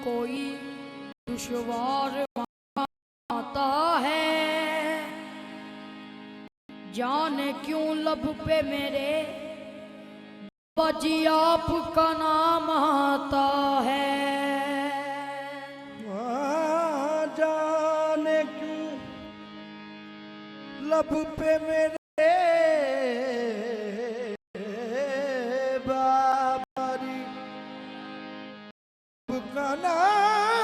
कोई दुश्वार आता है, जाने क्यों लब पे मेरे बाजी आपका नाम आता है। जाने क्यों लब पे मेरे बाबरी का नाम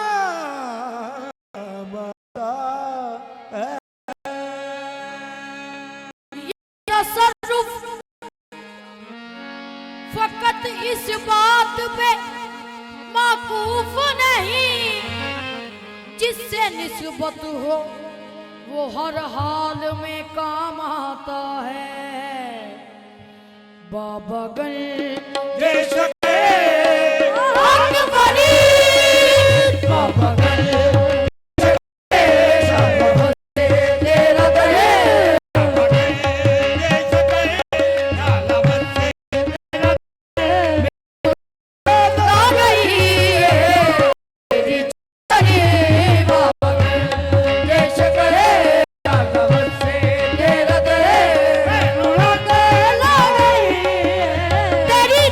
आता है। तसर्रुफ फकत इस बात पे माकूफ नहीं, जिससे निस्बत हो वो हर हाल में काम आता है। बाबा गंज जैसे बाबा तेरी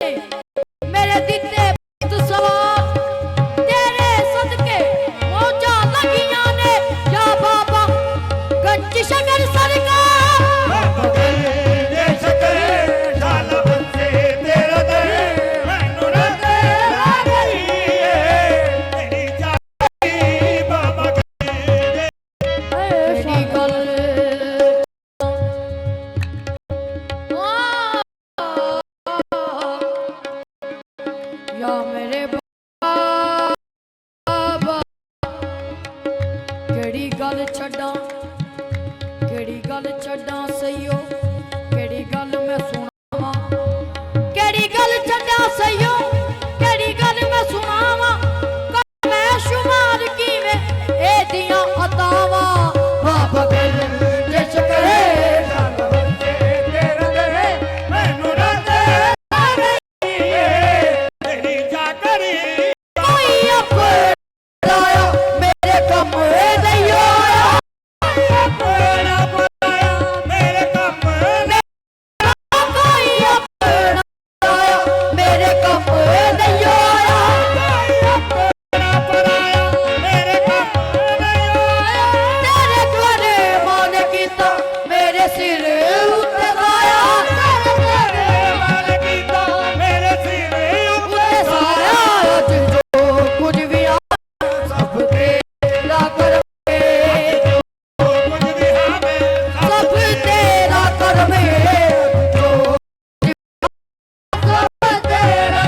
मेरे दिते पुत सवार तेरे सदके मौजा लगियां ने या बाबा गंज शकर सरकार बाबा गंज शकर शाला बंसे तेरा दर मैनू ना तेरा करिए तेरी जाती बाबा गंज मेरी गल या मेरे बाबा केड़ी गल छड्डां सईयो केड़ी गल मैं सुनावां केड़ी गल छड्डां सईयो केड़ी गल मैं सुनावां मैं शुमार कीवें एदियां अतावां बाबा गंज शकर शाला बंसे तेरा दर मैनू ना तेरा करिए तेरी जाकरी कोई अपना मेरे कम दइयो अपना बुलाया मेरे कम ने कोई अपना मेरे कम दइयो अपना बुलाया मेरे कम नहीं आया तेरे द्वारे मान कीता मेरे सिर उत्ते साया तेरे मान कीता मेरे सिर उत्ते उत्ते साया अज जो कुछ भी आ सब तेरा करमे कुछ भी हमें सब तेरा करमे जो सब तेरा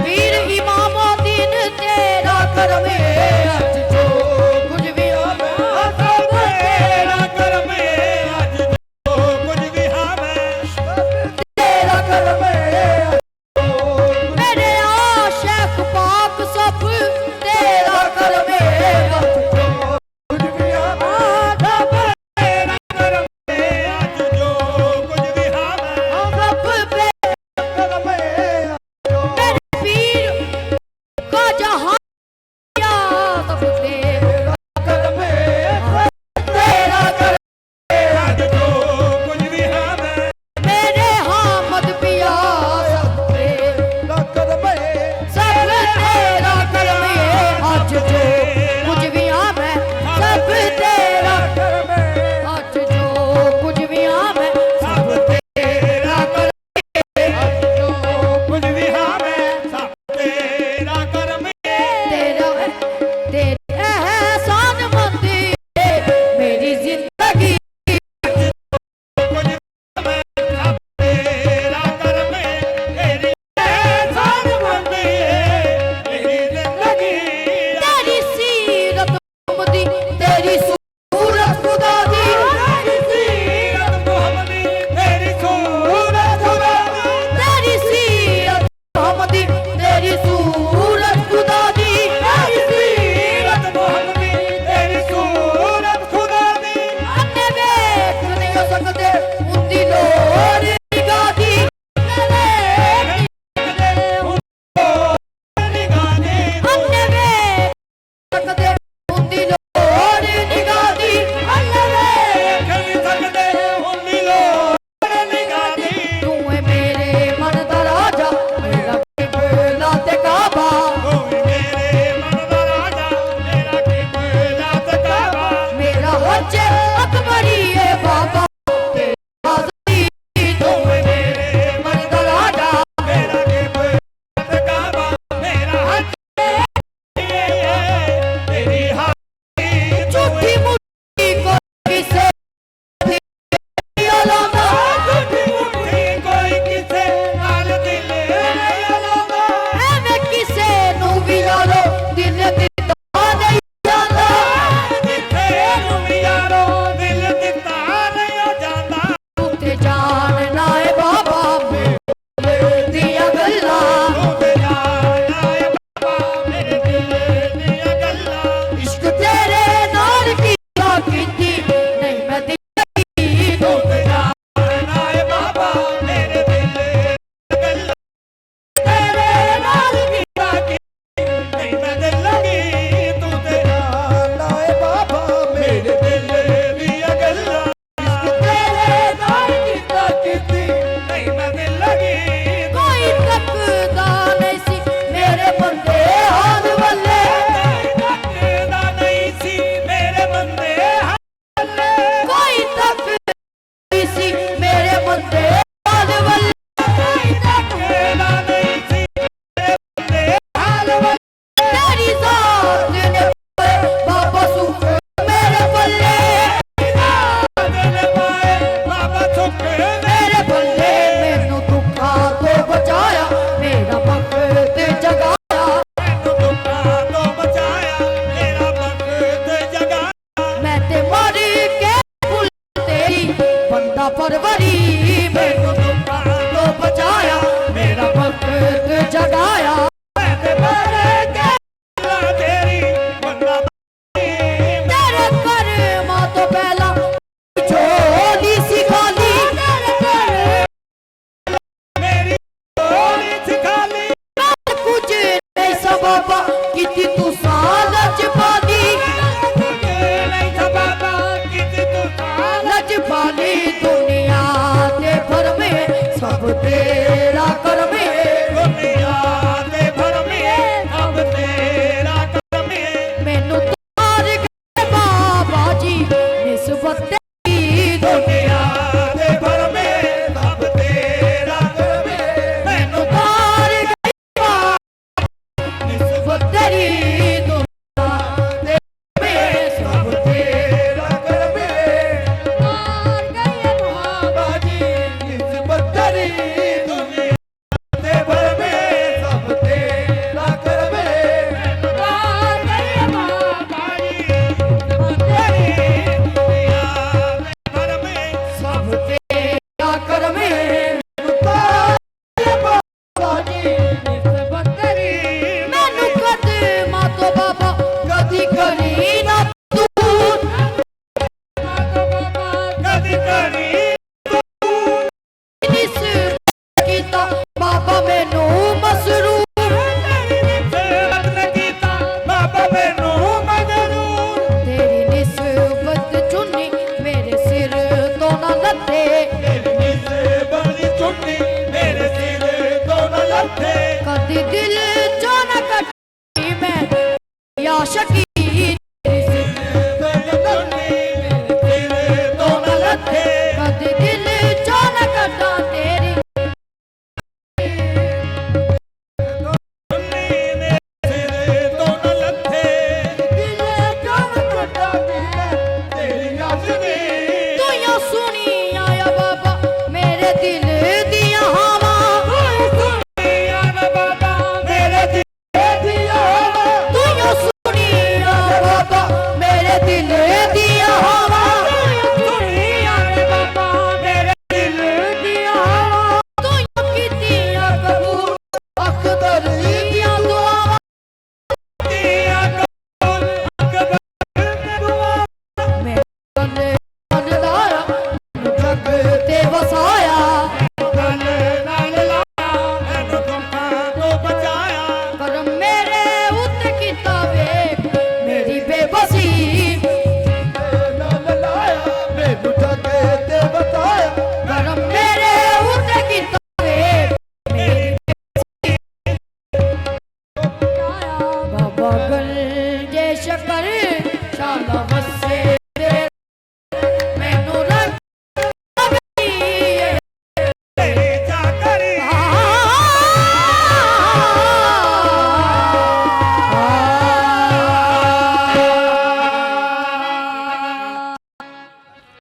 वीर इमामुद्दीन तेरा करमे अज जो कुछ भी आवे सब तेरा कर में आज जो कुछ भी हमें तेरा करमे मेरे आशिक पाक सब तेरा करमे अज जो कुछ भी हमें सब तेरा कर में आज जो कुछ भी हमें सब पे कर में मेरे पीर का जहां या सब तेरा कर में तेरा करमे आज जो कुछ भी हमें मेरे हामद पिया सब तेरा कर में सब तेरा करमे अज जो कुछ भी आवे सब तेरा कर में अज जो कुछ भी आवे सब तेरा कर आज जो कुछ भी हमें सब तेरा कर में तेरा तेरे एहसान मंदी मेरी जिंदगी कुछ हमें सब तेरा कर में तेरी एहसान मंदी मेरी जिंदगी तेरी सीरत मोहम्मदी तेरी सूरत खुदा दी तेरी सीरत मोहम्मदी तेरी सूरत खुदा तेरी सीरत मोहम्मदी तेरी सूरत खुदा दी तेरी सीरत मोहम्मदी तेरी सूरत खुदा दी अन्ने वेख नहीं हो सकते उंदी लोड़ निगाह दी अन्ने वेख सकते उंदी लोड़ निगाह दी तू है मेरे मन दा राजा मेरा बिगला ते का ਲੱਥੇ कदी दिल चो न कटी मैं या शकी ਤੇਰੇ ਤੋਂ ਨਾ ਲੱਥੇ कदी दिल चो न कटा तेरी ਚੁੰਨੀ ਮੇਰੇ ਤੇਰੇ ਤੋਂ ਨਾ ਲੱਥੇ ਦਿਲ ਚੋਂ ਕੱਟਾ ਤੇਰੀ ਆਸ਼ਕੀ तू यो सुनी आया बाबा मेरे दिल दिया हवा ਸੁਣੀਆ ਵੇ ਬਾਬਾ ਮੇਰੇ ਦਿਲ ਦੀਆਂ तू यो सुनी आया बाबा मेरे दिल दिया हवा ਸੁਣੀਆ ਵੇ ਬਾਬਾ ਮੇਰੇ ਦਿਲ ਦੀਆਂ तू यो कीतियां कबूल अकबर दियां दुआवां ਦੀਆਂ ਕੋਲ ਅਕਬਰ ਦੁਆ मेरे गले अनदारा जग ते वसाया ਗੱਲ ਨਾਲ ਲਾਇਆ ਮੈਨੂੰ ਦੁੱਖਾਂ ਤੋਂ ਬਚਾਇਆ करम मेरे उत्ते कीता वेख मेरी बेबसी ਨਾਲ ਲਾਇਆ ਮੈਨੂੰ ਜੱਗੇ ਤੇ ਬਤਾਇਆ करम मेरे उत्ते कीता वेख मेरी बेबसी बाबा गंजे शकर